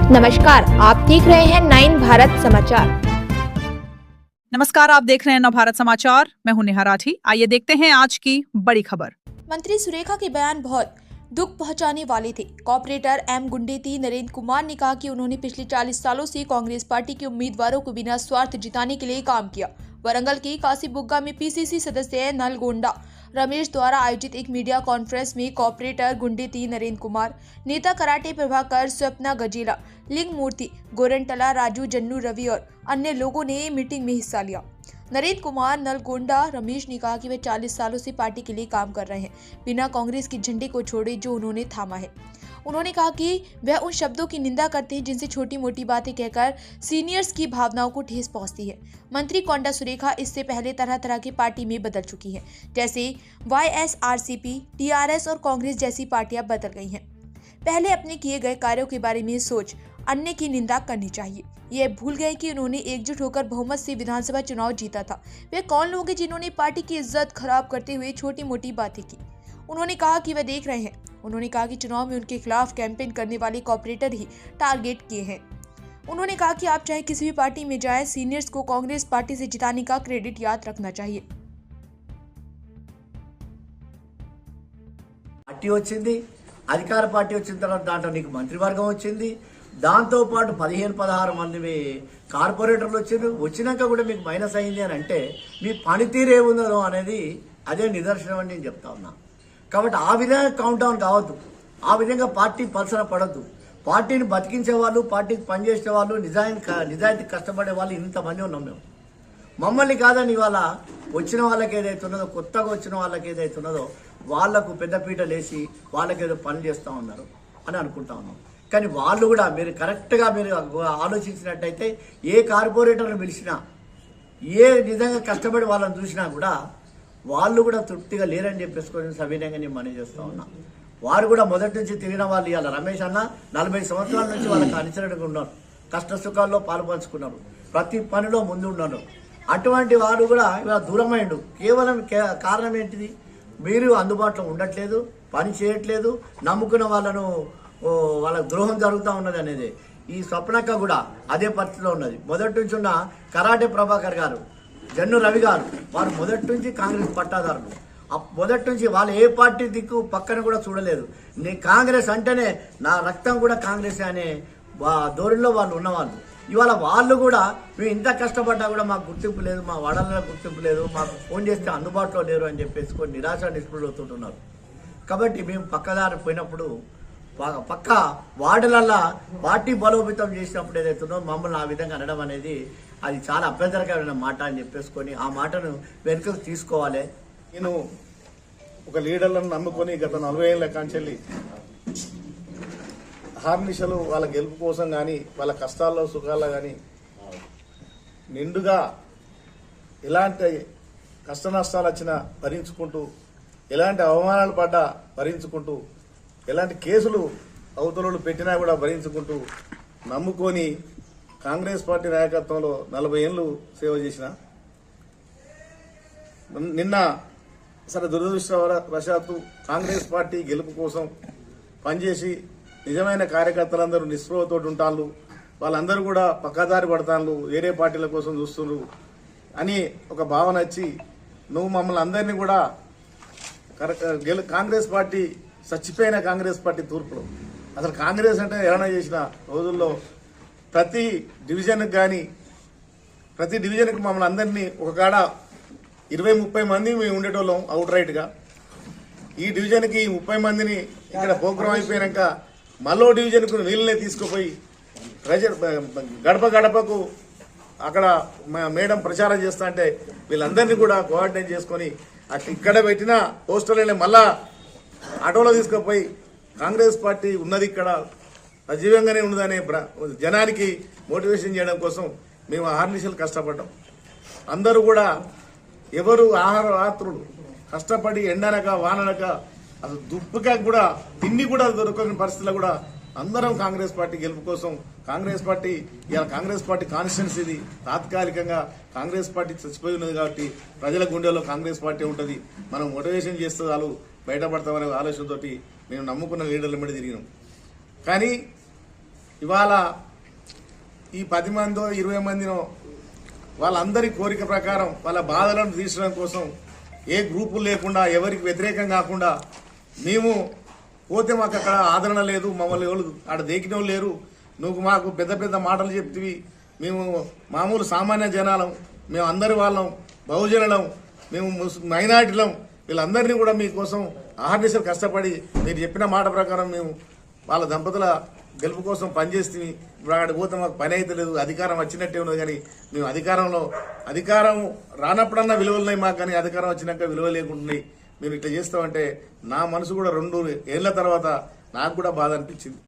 नमस्कार, आप देख रहे हैं 9 भारत समाचार। नमस्कार, आप देख रहे हैं 9 भारत समाचार। मैं हूं नेहा राठी। आइए देखते हैं आज की बड़ी खबर। मंत्री सुरेखा के बयान बहुत दुख पहुंचाने वाले थे। कॉर्पोरेटर एम गुंडेती नरेंद्र कुमार ने कहा कि उन्होंने पिछले 40 सालों से कांग्रेस पार्टी के उम्मीदवारों को बिना स्वार्थ जिताने के लिए काम किया। वरंगल के कासीबुग्गा में पीसीसी सदस्य नलगोंडा रमेश द्वारा आयोजित एक मीडिया कॉन्फ्रेंस में कॉर्पोरेटर गुंडेती नरेंद्र कुमार, नेता कराटे प्रभाकर, स्वप्ना गजेला, लिंग मूर्ति, गोरंटला राजू, जन्नू रवि और अन्य लोगों ने मीटिंग में हिस्सा लिया। नरेंद्र कुमार नलगोंडा रमेश ने कहा कि वे 40 सालों से पार्टी के लिए काम कर रहे हैं, बिना कांग्रेस के झंडे को छोड़े जो उन्होंने थामा है। उन्होंने कहा कि वह उन शब्दों की निंदा करते हैं जिनसे छोटी मोटी बातें कहकर सीनियर्स की भावनाओं को ठेस पहुंचती है। मंत्री कोंडा सुरेखा इससे पहले तरह तरह की पार्टी में बदल चुकी हैं, जैसे YSRCP, TRS और कांग्रेस जैसी पार्टियां बदल गई हैं। पहले अपने किए गए कार्यों के बारे में सोच अन्य की निंदा करनी चाहिए। ये भूल गए कि उन्होंने एकजुट होकर बहुमत से विधानसभा चुनाव जीता था। वे कौन लोग हैं जिन्होंने पार्टी की इज्जत खराब करते हुए छोटी मोटी बातें की। उन्होंने कहा कि वे देख रहे हैं। उन्होंने कहा कि चुनाव में उनके खिलाफ कैंपेन करने वाले कॉर्पोरेटर ही टारगेट किए हैं। उन्होंने कहा कि आप चाहे किसी भी पार्टी में जाएं, सीनियर्स को कांग्रेस पार्टी से जिताने का क्रेडिट याद रखना चाहिए। పార్టీ వచ్చింది, అధికార పార్టీ వచ్చిన తర్వాత దాంట్లో నీకు మంత్రివర్గం వచ్చింది, దాంతో పాటు 15-16 మంది కార్పొరేటర్లు వచ్చినాక కూడా మీకు మైనస్ అయింది అని అంటే మీ పనితీరు ఏముందో అనేది అదే నిదర్శనం అని నేను చెప్తా ఉన్నా. కాబట్టి ఆ విధంగా కౌంట్ డౌన్ కావద్దు, ఆ విధంగా పార్టీ పల్సన పడద్దు. పార్టీని బతికించే వాళ్ళు, పార్టీకి పనిచేసే వాళ్ళు, నిజాయితీ కష్టపడే వాళ్ళు ఇంతమంది ఉన్నాం మేము. మమ్మల్ని కాదని ఇవాళ వచ్చిన వాళ్ళకి ఏదైతే ఉన్నదో, కొత్తగా వచ్చిన వాళ్ళకి ఏదైతే ఉన్నదో వాళ్లకు పెద్దపీటలు వేసి వాళ్ళకేదో పనులు చేస్తూ ఉన్నారు అని అనుకుంటా ఉన్నాం. కానీ వాళ్ళు కూడా మీరు కరెక్ట్గా మీరు ఆలోచించినట్టయితే ఏ కార్పొరేటర్ను పిలిచినా, ఏ నిజంగా కష్టపడి వాళ్ళని చూసినా కూడా వాళ్ళు కూడా తృప్తిగా లేరని చెప్పేసుకొని సవినయంగా నేను మనవి చేస్తూ ఉన్నా. వారు కూడా మొదటి నుంచి తిరిగిన వాళ్ళు. ఇవాళ రమేష్ అన్న 40 సంవత్సరాల నుంచి వాళ్ళకి అనుసరణగా ఉన్నారు, కష్ట సుఖాల్లో పాల్పంచుకున్నారు, ప్రతి పనిలో ముందు ఉన్నారు. అటువంటి వారు కూడా ఇవాళ దూరమైండు. కేవలం కారణం ఏంటిది? మీరు అందుబాటులో ఉండట్లేదు, పని చేయట్లేదు, నమ్ముకున్న వాళ్ళకు ద్రోహం జరుగుతూ ఉన్నది అనేది. ఈ స్వప్నక్క కూడా అదే పరిస్థితిలో ఉన్నది. మొదటి నుంచి ఉన్న కరాటే ప్రభాకర్ గారు, జన్ను రవి గారు, వారు మొదటి నుంచి కాంగ్రెస్ పట్టాదారులు. మొదటి నుంచి వాళ్ళు ఏ పార్టీ దిక్కు పక్కన కూడా చూడలేదు. కాంగ్రెస్ అంటేనే నా రక్తం కూడా కాంగ్రెస్ అనే ధోరణిలో వాళ్ళు ఉన్నవాళ్ళు. ఇవాళ వాళ్ళు కూడా మేము ఇంత కష్టపడ్డా కూడా మాకు గుర్తింపు లేదు, మా వాడలలో గుర్తింపు లేదు, మాకు ఫోన్ చేస్తే అందుబాటులో లేరు అని చెప్పేసి కొన్ని నిరాశ నిస్పృహలు అవుతుంటున్నారు. కాబట్టి మేము పక్కదారి పోయినప్పుడు పక్క వార్డులల్లా పార్టీ బలోపేతం చేసినప్పుడు ఏదైతుందో మమ్మల్ని ఆ విధంగా అనడం అనేది అది చాలా అభ్యంతరకరమైన మాట అని చెప్పేసుకొని ఆ మాటను వెనుకకు తీసుకోవాలి. నేను ఒక లీడర్లను నమ్ముకొని గత 40 ఏళ్ల కాంచెల్లి హార్నిషలు వాళ్ళ గెలుపు కోసం కానీ, వాళ్ళ కష్టాల్లో సుఖాల్లో కానీ నిండుగా ఎలాంటి కష్ట నష్టాలు వచ్చినా భరించుకుంటూ, ఎలాంటి అవమానాలు పడ్డా భరించుకుంటూ, ఎలాంటి కేసులు అవతలు పెట్టినా కూడా భరించుకుంటూ నమ్ముకొని కాంగ్రెస్ పార్టీ నాయకత్వంలో 40 ఏళ్లు సేవ చేసిన నిన్న సరే దురదృష్టవశాత్తు కాంగ్రెస్ పార్టీ గెలుపు కోసం పనిచేసి నిజమైన కార్యకర్తలందరూ నిస్పృహతో ఉంటారు, వాళ్ళందరూ కూడా పక్కదారి పడతాను, వేరే పార్టీల కోసం చూస్తున్నారు అని ఒక భావన వచ్చి నువ్వు మమ్మల్ని అందరినీ కూడా కాంగ్రెస్ పార్టీ చచ్చిపోయిన కాంగ్రెస్ పార్టీ తూర్పులో అసలు కాంగ్రెస్ అంటే ఏమైనా చేసిన రోజుల్లో ప్రతి డివిజన్కి కానీ ప్రతి డివిజన్కి మమ్మల్ని అందరినీ ఒక కాడ 20-30 మంది మేము ఉండేటోళ్ళం అవుట్ రైట్గా. ఈ డివిజన్కి 30 మందిని ఇక్కడ ప్రోగ్రాం అయిపోయాక మళ్ళీ డివిజన్కు వీళ్ళనే తీసుకుపోయి గడప గడపకు అక్కడ మేడం ప్రచారం చేస్తా అంటే వీళ్ళందరినీ కూడా కోఆర్డినేట్ చేసుకొని ఇక్కడ పెట్టిన పోస్టర్లనే మళ్ళా ఆటోలో తీసుకుపోయి కాంగ్రెస్ పార్టీ ఉన్నది ఇక్కడ సజీవంగానే ఉన్నదనే జనానికి మోటివేషన్ చేయడం కోసం మేము ఆహర్నిశలు కష్టపడ్డాం. అందరూ కూడా ఎవరు ఆహార రాత్రులు కష్టపడి ఎండనక వాననక అసలు దుప్పుగా కూడా తిండి కూడా దొరకని పరిస్థితుల్లో కూడా అందరం కాంగ్రెస్ పార్టీ గెలుపు కోసం కాంగ్రెస్ పార్టీ ఇవాళ కాంగ్రెస్ పార్టీ కాన్స్టిట్యున్సీ ఇది. తాత్కాలికంగా కాంగ్రెస్ పార్టీ చచ్చిపోయి ఉన్నది కాబట్టి ప్రజల గుండెల్లో కాంగ్రెస్ పార్టీ ఉంటుంది, మనం మోటివేషన్ చేస్తే చాలు బయటపడతామనే ఆలోచనతోటి మేము నమ్ముకున్న లీడర్ల మీద తిరిగినాం. కానీ ఇవాళ ఈ 10 మందో 20 మందినో వాళ్ళందరి కోరిక ప్రకారం వాళ్ళ బాధలను తీర్చడం కోసం ఏ గ్రూపులు లేకుండా ఎవరికి వ్యతిరేకం కాకుండా మేము పోతే మాకు అక్కడ ఆదరణ లేదు, మమ్మల్ని ఎవరు ఆడ దేకిన లేరు, నువ్వు మాకు పెద్ద పెద్ద మాటలు చెప్తివి, మేము మామూలు సామాన్య జనాలం, మేము అందరి వాళ్ళం, బహుజనులం, మేము మైనార్టీలం, వీళ్ళందరినీ కూడా మీకోసం ఆహర్నిశలు కష్టపడి మీరు చెప్పిన మాట ప్రకారం మేము వాళ్ళ దంపతుల గెలుపు కోసం పనిచేస్తే ఇప్పుడు అక్కడికి పోతే మాకు పని అయితే లేదు, అధికారం వచ్చినట్టే ఉన్నది. కానీ మేము అధికారం రానప్పుడన్నా విలువలున్నాయి మాకు, కానీ అధికారం వచ్చినాక విలువ లేకుంటున్నాయి. మీరు ఇట్లా చేస్తామంటే నా మనసు కూడా 2 ఏళ్ల తర్వాత నాకు కూడా బాధ అనిపించింది.